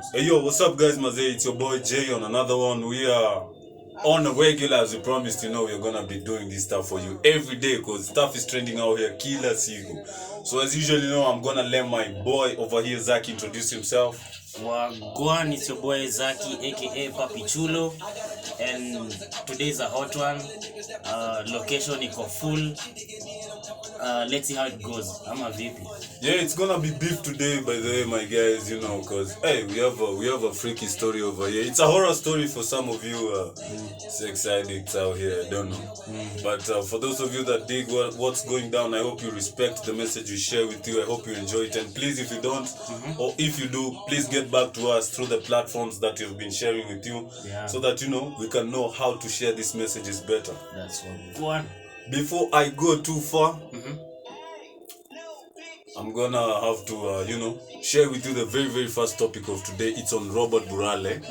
Hey yo, what's up guys, Mazay? It's your boy Jay on another one. We are on a regular, as we promised. We're gonna be doing this stuff for you every day because stuff is trending out here. Killer Sigo. So as usual, I'm gonna let my boy over here, Zaki, introduce himself. Wagwan, it's your boy Zaki, aka Papi Chulo, and today's a hot one. Location iko full. Let's see how it goes. I'm a VP. Yeah, it's gonna be beef today, by the way, my guys. Cause hey, we have a freaky story over here. It's a horror story for some of you sex addicts out here. I don't know, but for those of you that dig what's going down, I hope you respect the message we share with you. I hope you enjoy it, and please, if you don't, or if you do, please get back to us through the platforms that we've been sharing with you, so that we can know how to share these messages better. That's what. Go on. Before I go too far, I'm gonna have to, share with you the very, very first topic of today. It's on Robert Burale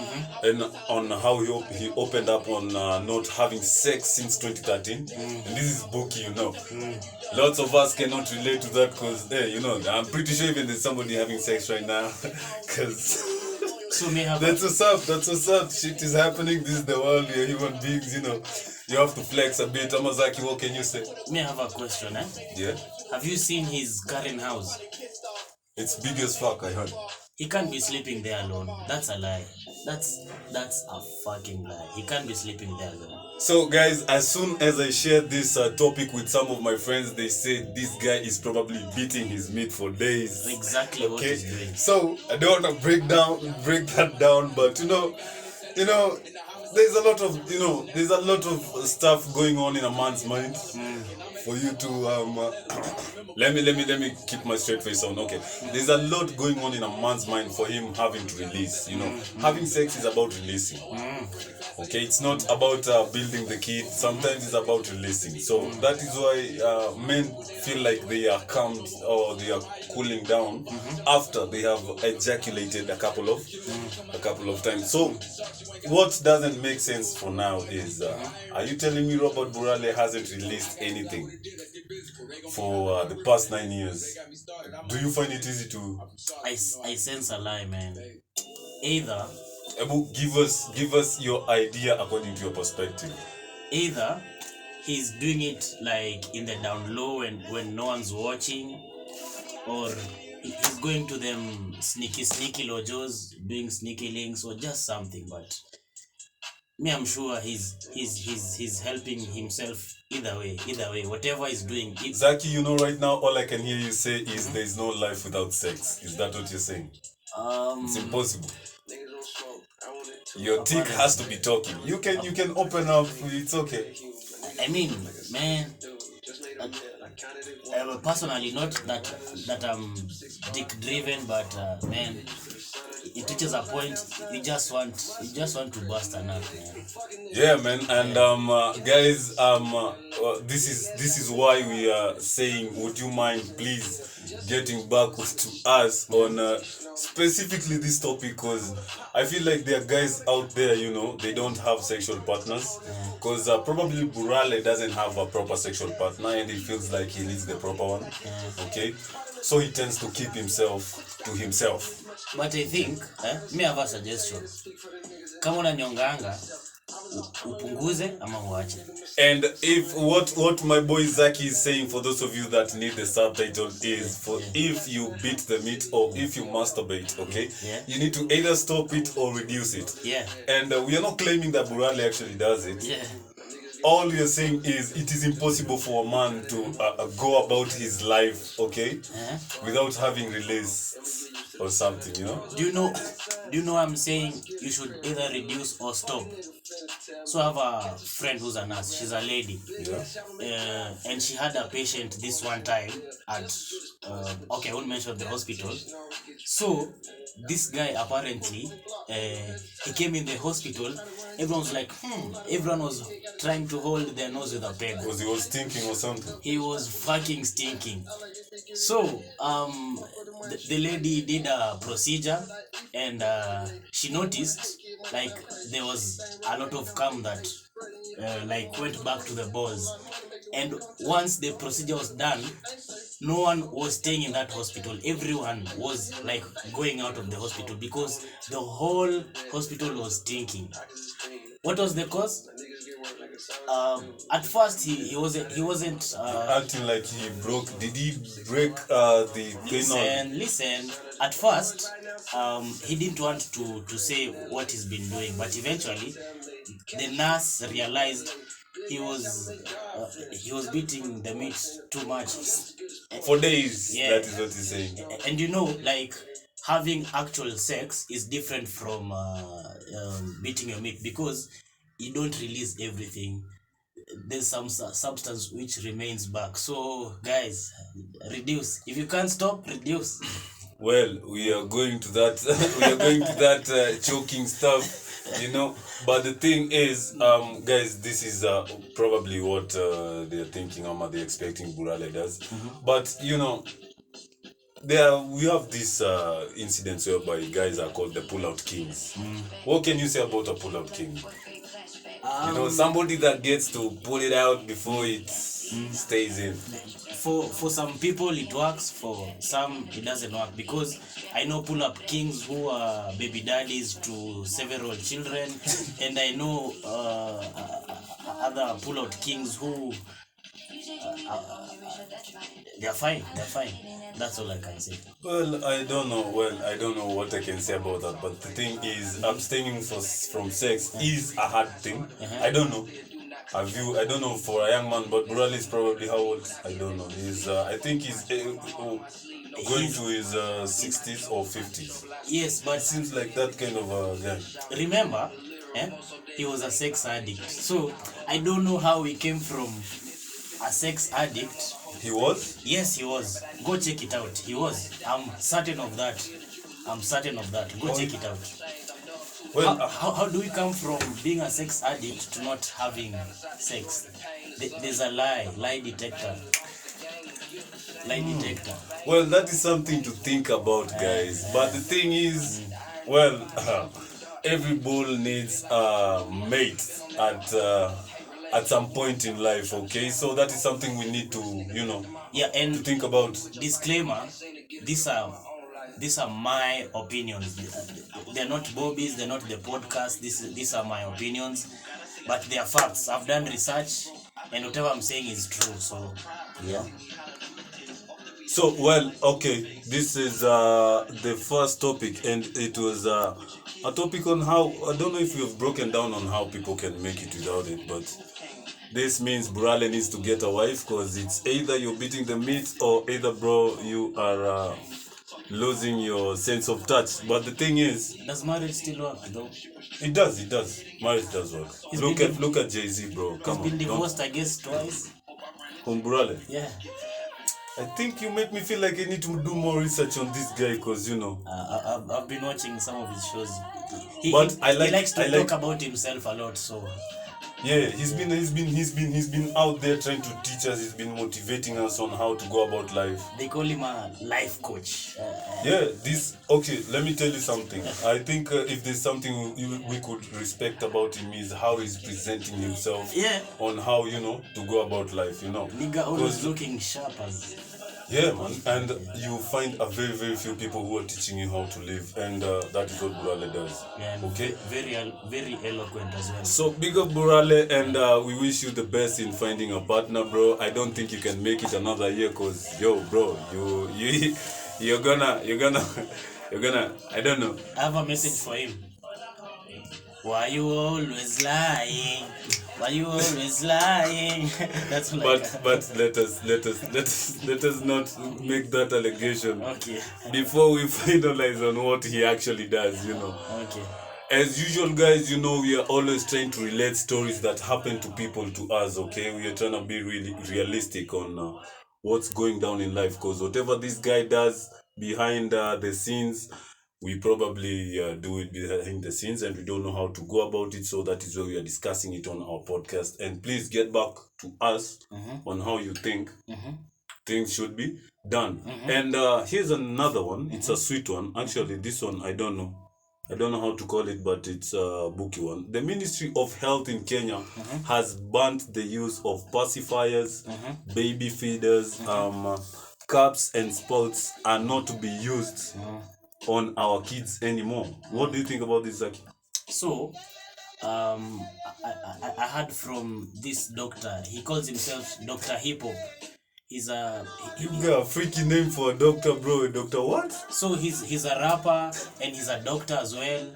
and on how he opened up on not having sex since 2013. And this is booky, Lots of us cannot relate to that because, hey, I'm pretty sure even there's somebody having sex right now. Because that's what's up. Shit is happening. This is the world. We're human beings, You have to flex a bit. Amazaki, what can you say? Me have a question, Yeah. Have you seen his current house? It's big as fuck, I heard. He can't be sleeping there alone. That's a lie. That's a fucking lie. He can't be sleeping there alone. So guys, as soon as I shared this topic with some of my friends, they said this guy is probably beating his meat for days. Exactly what he's doing. So I don't want to break that down, but there's a lot of stuff going on in a man's mind. For you to let me keep my straight face on. Okay, there's a lot going on in a man's mind for him having to release. Having sex is about releasing. Okay, it's not about building the kid. Sometimes it's about releasing. So that is why men feel like they are calmed or they are cooling down after they have ejaculated a couple of times. So what doesn't make sense for now is, are you telling me Robert Burale hasn't released anything for the past 9 years? Do you find it easy to? I sense a lie, man. Either give us your idea according to your perspective. Either he's doing it like in the down low and when no one's watching, or he's going to them sneaky lojos, doing sneaky links, or just something. But me, I'm sure he's helping himself either way. Whatever he's doing. Zaki, right now all I can hear you say is there's no life without sex. Is that what you're saying? It's impossible. Your dick has to be talking. You can open up. It's okay. I mean, man. Personally, not that I'm dick driven, but man, it reaches a point you just want to bust a nut, man. Yeah, man, and guys, this is why we are saying, would you mind please getting back to us on specifically this topic, because I feel like there are guys out there, they don't have sexual partners, because probably Burale doesn't have a proper sexual partner and he feels like he needs the proper one. Okay, so he tends to keep himself to himself. But I think me have a suggestion. Kama unanyonganga upunguze ama uache. And if what my boy Zaki is saying, for those of you that need the subtitle, is for if you beat the meat or if you masturbate, okay, you need to either stop it or reduce it. Yeah. And we are not claiming that Burale actually does it. Yeah. All we are saying is it is impossible for a man to go about his life, okay, without having released or something, Do you know I'm saying you should either reduce or stop? So I have a friend who's a nurse. She's a lady. Yeah. And she had a patient this one time at I won't mention the hospital. So this guy apparently he came in the hospital. Everyone was like, everyone was trying to hold their nose with a peg. Because he was stinking or something. He was fucking stinking. So the lady did a procedure and she noticed like there was a lot of cum that like went back to the balls. And once the procedure was done, no one was staying in that hospital. Everyone was like going out of the hospital because the whole hospital was stinking. What was the cause? At first he wasn't Acting like he broke. Did he break the thing? listen. At first, he didn't want to say what he's been doing, but eventually, the nurse realized he was he was beating the meat too much. For days. Yeah. That is what he's saying. And like having actual sex is different from beating your meat because you don't release everything. There's some substance which remains back. So guys, reduce. If you can't stop, reduce. Well, we are going to that. We are going to that choking stuff. But the thing is, guys, this is probably what they're thinking. They're expecting Burale does. But we have these incidents whereby guys are called the pull-out kings. What can you say about a pull-out king? Somebody that gets to pull it out before it stays in. For some people it works, for some it doesn't work, because I know pull-up kings who are baby daddies to several children and I know other pull-out kings who they're fine. That's all I can say. Well, I don't know. I don't know what I can say about that. But the thing is, abstaining from sex is a hard thing. I don't know. I don't know for a young man, but Burale is probably how old? I don't know. I think he's going to his 60s or 50s. Yes, but it seems like that kind of a guy. Remember, he was a sex addict. So I don't know how he came from a sex addict. He was? Yes, he was. Go check it out. He was. I'm certain of that. Go check it out. Well, how do we come from being a sex addict to not having sex? There's a lie detector. Well, that is something to think about, guys. But the thing is, well, every bull needs a mate at some point in life, okay? So that is something we need to, and to think about. Disclaimer, these are my opinions. They're not Bobby's, they're not the podcast. These are my opinions, but they are facts. I've done research and whatever I'm saying is true. So yeah. So, well, okay, this is the first topic, and it was a topic on how, I don't know if we've broken down on how people can make it without it, but this means Burale needs to get a wife, because it's either you're beating the meat or either, bro, you are losing your sense of touch. But the thing is, does marriage still work though? It does. Marriage does work. Look at JayZ, bro. Come on. He's been divorced, I guess, twice. From Burale? Yeah. I think you make me feel like I need to do more research on this guy, because I've been watching some of his shows. He likes to talk about himself a lot, so yeah, he's been out there trying to teach us. He's been motivating us on how to go about life. They call him a life coach. Okay, let me tell you something. I think if there's something we could respect about him is how he's presenting himself. Yeah. On how to go about life. Nigga always looking sharp as. Yeah, man, and you find a very, very few people who are teaching you how to live, and that is what Burale does. Yeah, okay? Very eloquent as well. So, big up Burale, and we wish you the best in finding a partner, bro. I don't think you can make it another year, cause bro, you're gonna, I don't know. I have a message for him. Why you always lying? Why you always lying? That's like. But let us not make that allegation. Okay. Before we finalize on what he actually does, Okay. As usual, guys, we are always trying to relate stories that happen to people to us. Okay, we are trying to be really realistic on what's going down in life, because whatever this guy does behind the scenes, we probably do it behind the scenes, and we don't know how to go about it. So that is why we are discussing it on our podcast. And please get back to us on how you think things should be done. And here's another one. It's a sweet one. Actually, this one I don't know how to call it, but it's a booky one. The Ministry of Health in Kenya has banned the use of pacifiers, baby feeders, cups and spots are not to be used on our kids anymore. What do you think about this, Zaki? So, I heard from this doctor. He calls himself Dr. Hippo. He's a You got a freaky name for a doctor, bro. A doctor what? so he's a rapper and he's a doctor as well.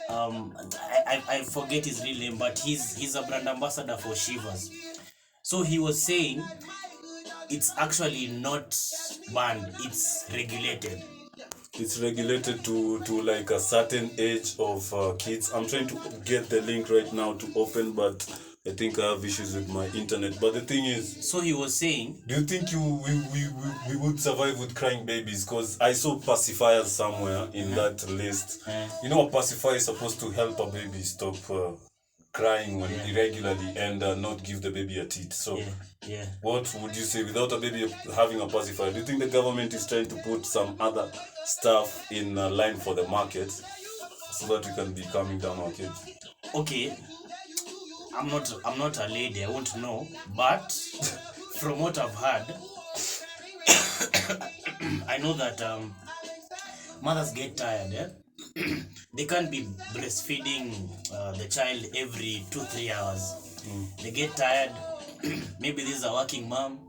I forget his real name, but he's a brand ambassador for Shivers. So he was saying it's actually not banned, it's regulated. It's regulated to like a certain age of kids. I'm trying to get the link right now to open, but I think I have issues with my internet. But the thing is, So he was saying, do you think we would survive with crying babies? Because I saw pacifiers somewhere in that list. You know, a pacifier is supposed to help a baby stop crying when irregularly and not give the baby a teat. So, yeah. what would you say without a baby having a pacifier? Do you think the government is trying to put some other stuff in line for the market so that we can be calming down our kids? Okay, I'm not a lady, I won't know, but from what I've heard, I know that mothers get tired. They can't be breastfeeding the child every 2-3 hours. They get tired. Maybe this is a working mom.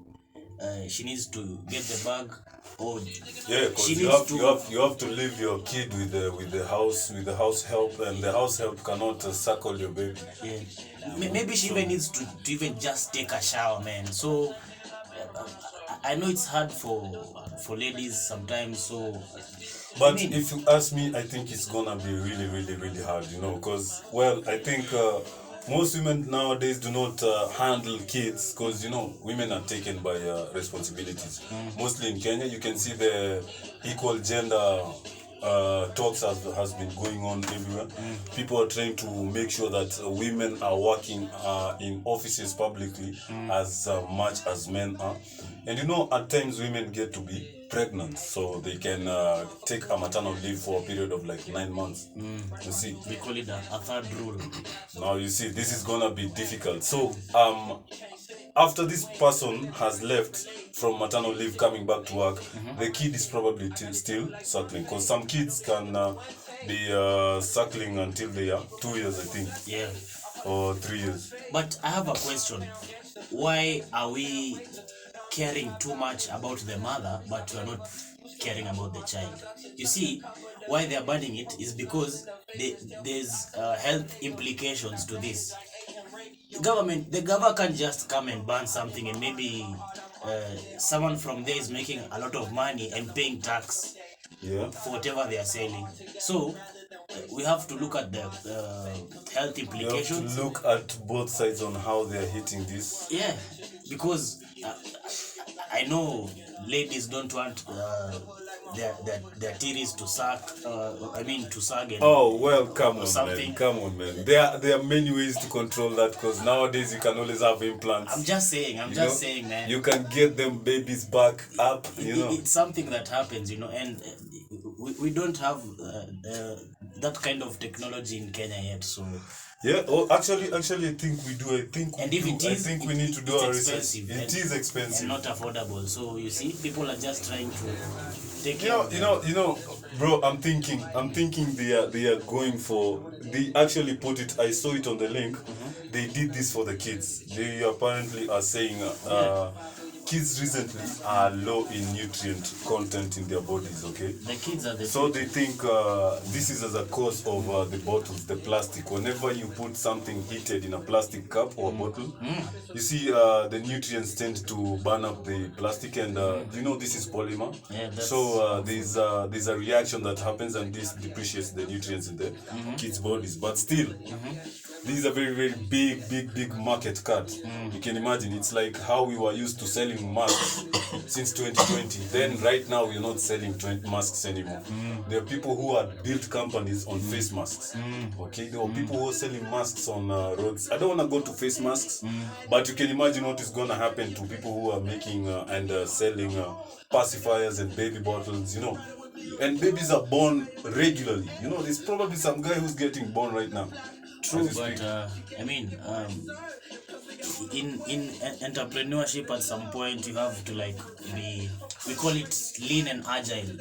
She needs to get the bag, or Yeah, because she you needs you have to leave your kid with the house help, and the house help cannot suckle your baby. Yeah. Maybe she even needs to even just take a shower, man. So I know it's hard for ladies sometimes. So, But if you ask me, I think it's gonna be really, really, really hard, you know, because, well, I think most women nowadays do not handle kids because, you know, women are taken by responsibilities. Mostly in Kenya, you can see the equal gender talks has been going on everywhere. People are trying to make sure that women are working in offices publicly as much as men are. And you know, at times women get to be pregnant, so they can take a maternal leave for a period of like 9 months. You see, we call it a third rule. now you see, this is gonna be difficult. So after this person has left from maternal leave, coming back to work, the kid is probably still suckling, because some kids can be suckling until they are 2 years, I think. Yeah. Or 3 years. But I have a question. Why are we caring too much about the mother, but we are not caring about the child? You see, why they are banning it is because there's health implications to this. The government can't just come and ban something and maybe someone from there is making a lot of money and paying tax for whatever they are selling. So we have to look at the health implications. You have to look at both sides on how they are hitting this. Yeah, because I know ladies don't want their titties to suck. To sag. And oh well, come on, something. man. Come on, man. There are many ways to control that, because nowadays you can always have implants. I'm just saying, man. You can get them babies back up. It's something that happens, and we don't have that kind of technology in Kenya yet. So yeah. Oh, actually, I think we do. I think we need to do our research. It is expensive and not affordable. So you see, people are just trying to take You know, bro. I'm thinking they are going for. They actually put it. I saw it on the link. They did this for the kids. They apparently are saying kids recently are low in nutrient content in their bodies. Okay. The kids are So they think this is as a cause of the bottles, the plastic. Whenever you put something heated in a plastic cup or bottle, you see the nutrients tend to burn up the plastic, and this is polymer. Yeah, so there's a reaction that happens, and this depreciates the nutrients in the kids' bodies. But still, this is a very, very big market cut. You can imagine, it's like how we were used to selling masks since 2020. Then right now we're not selling masks anymore. There are people who had built companies on face masks. Okay, there were people who were selling masks on roads. I don't want to go to face masks, but you can imagine what is going to happen to people who are making and selling pacifiers and baby bottles, And babies are born regularly. There's probably some guy who's getting born right now. True, as you but speak. I mean, in entrepreneurship, at some point you have to like be. We call it lean and agile.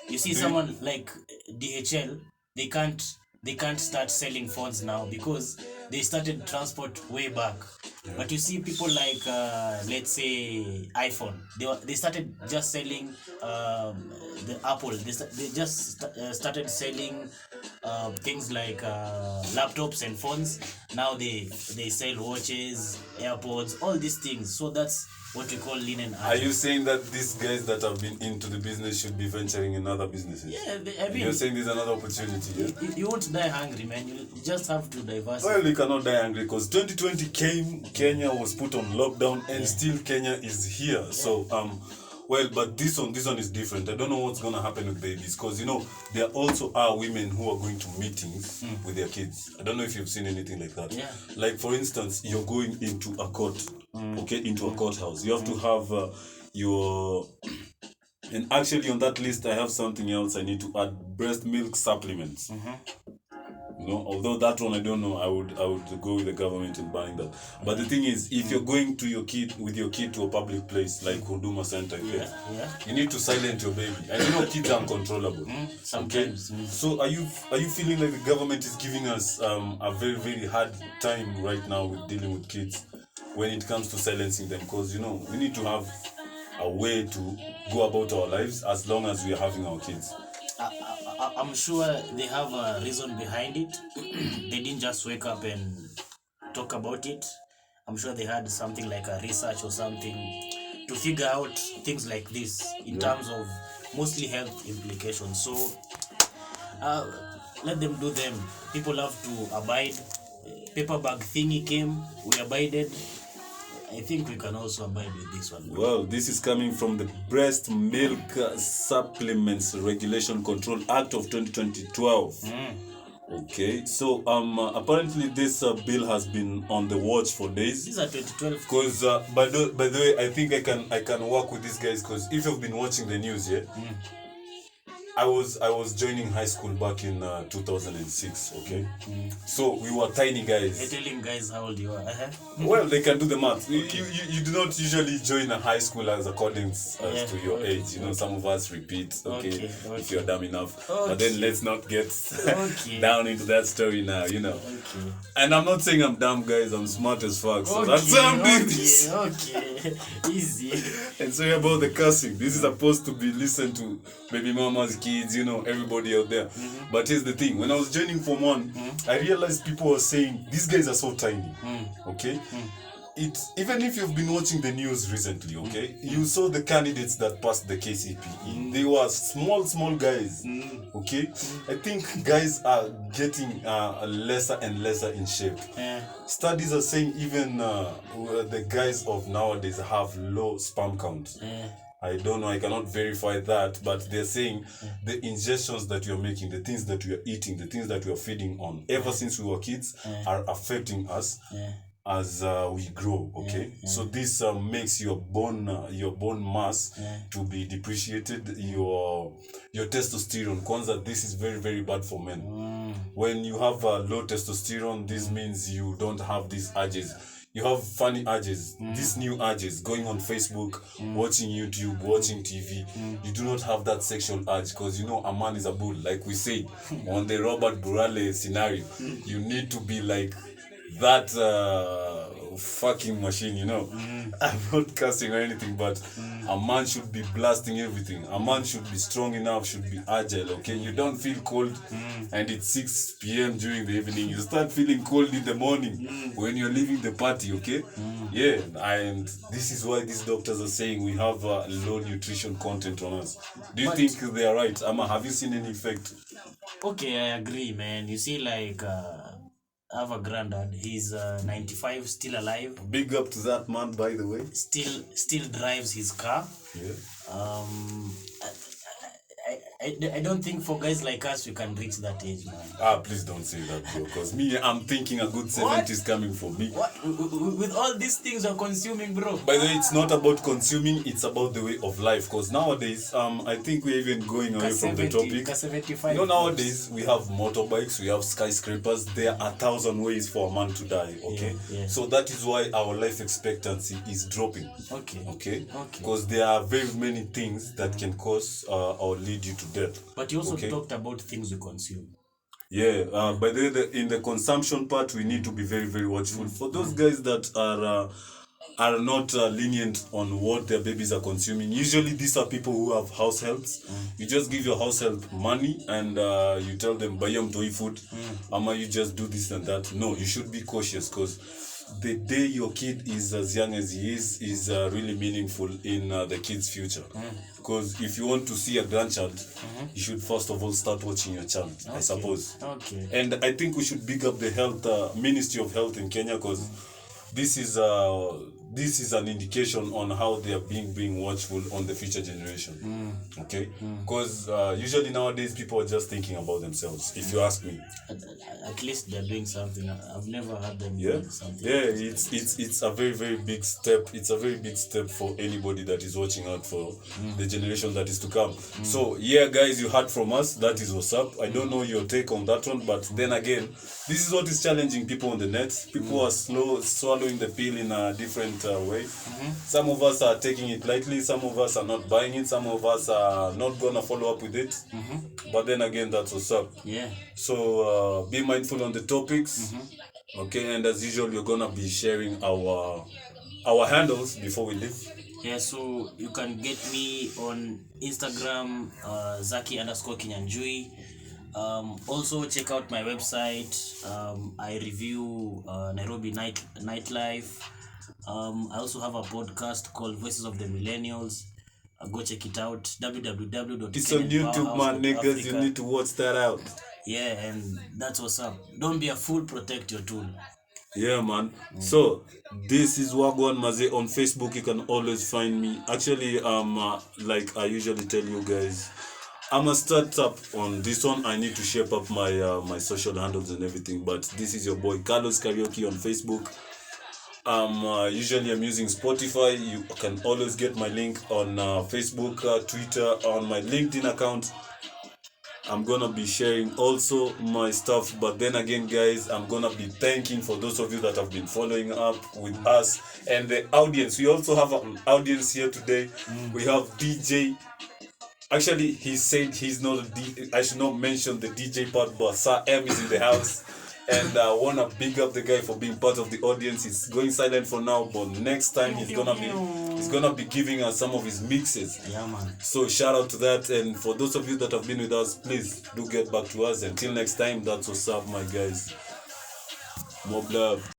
You see, Do you- someone like DHL, they can't start selling phones now because they started transport way back. But you see people like let's say iPhone, they started just selling the Apple. They just started selling things like laptops and phones. Now they sell watches, AirPods, all these things. So that's what we call lean and Are agile. you saying that these guys that have been into the business should be venturing in other businesses? Yeah, I mean, You're saying there's another opportunity, yeah? you won't die hungry, man. You just have to diversify. Well, you cannot die angry because 2020 came, Kenya was put on lockdown, and still Kenya is here. So, well, but this one is different. I don't know what's gonna happen with babies because there also are women who are going to meetings with their kids. I don't know if you've seen anything like that. Yeah. Like for instance, you're going into a court, okay, into a courthouse. You have to have your. And actually, on that list, I have something else I need to add: breast milk supplements. Although that one I don't know, I would go with the government in buying that. But the thing is, if you're going to your kid to a public place like Huduma Center, you need to silence your baby. And kids are uncontrollable. Sometimes. So are you feeling like the government is giving us a very, very hard time right now with dealing with kids when it comes to silencing them? Because we need to have a way to go about our lives as long as we are having our kids. I'm sure they have a reason behind it. They didn't just wake up and talk about it. I'm sure they had something like a research or something to figure out things like this in terms of mostly health implications. So let them do them. People have to abide. Paper bag thingy came, we abided. I think we can also abide with this one. Well, this is coming from the Breast Milk Supplements Regulation Control Act of 2012. Okay, so apparently this bill has been on the watch for days. These are 2012. Because by the way, I think I can work with these guys because if you've been watching the news, I was joining high school back in 2006. Okay, so we were tiny guys. You're telling guys how old you are. Well, they can do the math. You do not usually join a high school as according to your age. Some of us repeat. Okay, if you're dumb enough. But then let's not get down into that story now. Okay. And I'm not saying I'm dumb, guys. I'm smart as fuck. So that's why I'm doing this. Okay, easy. And sorry about the cussing. This is supposed to be listened to baby mamas, kids, everybody out there. But here's the thing: when I was joining Form 1, I realized people were saying these guys are so tiny. Okay. Even if you've been watching the news recently, okay, you saw the candidates that passed the KCPE. They were small guys. Okay, I think guys are getting lesser and lesser in shape. Studies are saying even the guys of nowadays have low sperm count. I don't know, I cannot verify that, but they're saying the ingestions that you're making, the things that you're eating, the things that you're feeding on, ever since we were kids, are affecting us as we grow. Okay, so this makes your bone mass to be depreciated. Your testosterone, kwanza, this is very, very bad for men. When you have low testosterone, this means you don't have these urges. You have funny urges, these new urges, going on Facebook, watching YouTube, watching TV. You do not have that sexual urge because a man is a bull. Like we say on the Robert Burale scenario, you need to be like that fucking machine. I'm not cussing or anything, but a man should be blasting everything. A man should be strong enough, should be agile. Okay, you don't feel cold and it's 6 p.m. during the evening. You start feeling cold in the morning when you're leaving the party. Okay, yeah, and this is why these doctors are saying we have low nutrition content on us. Do you think they are right? Have you seen any effect? Okay, I agree, man. You see, like I have a granddad. He's 95, still alive. Big up to that man, by the way. Still drives his car. Yeah. I I don't think for guys like us we can reach that age, man. Please don't say that, bro. Because me, I'm thinking a good 70 is coming for me. What? With all these things you're consuming, bro. By the way, it's not about consuming, it's about the way of life. Because nowadays, I think we're even going away from the topic. 75. Nowadays, we have motorbikes, we have skyscrapers. There are 1,000 ways for a man to die, okay? Yeah. So that is why our life expectancy is dropping. Okay? Because there are very many things that can cause or lead you to death. But you also talked about things we consume. Yeah, by the way, in the consumption part, we need to be very, very watchful. For those guys that are not lenient on what their babies are consuming, usually these are people who have house helps. You just give your house help money and you tell them, buy them toy food, you just do this and that. No, you should be cautious because the day your kid is as young as he is really meaningful in the kid's future. Because if you want to see a grandchild, you should first of all start watching your child, I suppose. And I think we should big up the health Ministry of Health in Kenya, because this is an indication on how they are being watchful on the future generation. Okay, because usually nowadays people are just thinking about themselves, if you ask me. At least they're doing something. I've never heard them doing something. It's a very, very big step. It's a very big step for anybody that is watching out for the generation that is to come. So yeah, guys, you heard from us. That is what's up. I don't know your take on that one, but then again, this is what is challenging people on the net. People are swallowing the pill in a different way. Some of us are taking it lightly, some of us are not buying it, some of us are not gonna follow up with it. But then again, that's what's up. So be mindful on the topics. Okay, and as usual, we're gonna be sharing our handles before we leave. So you can get me on Instagram, Zaki_Kinyanjui. Also check out my website. I review Nairobi nightlife. I also have a podcast called Voices of the Millennials. Go check it out. www. It's on YouTube, man, niggas. You need to watch that out. Yeah, and that's what's up. Don't be a fool, protect your tool. Yeah, man. So this is Wagwan Maze on Facebook. You can always find me. Actually, like I usually tell you guys, I'm a startup on this one. I need to shape up my my social handles and everything. But this is your boy Carlos Karaoke on Facebook. Usually I'm using Spotify. You can always get my link on Facebook, Twitter, on my LinkedIn account. I'm gonna be sharing also my stuff, but then again, guys, I'm gonna be thanking for those of you that have been following up with us and the audience. We also have an audience here today. We have DJ. Actually, he said he's not a DJ. I should not mention the DJ part, but Sir M is in the house. And I wanna big up the guy for being part of the audience. He's going silent for now, but next time he's gonna be giving us some of his mixes. Yeah, man. So shout out to that. And for those of you that have been with us, please do get back to us. Until next time, that's what's up, my guys. Mob love.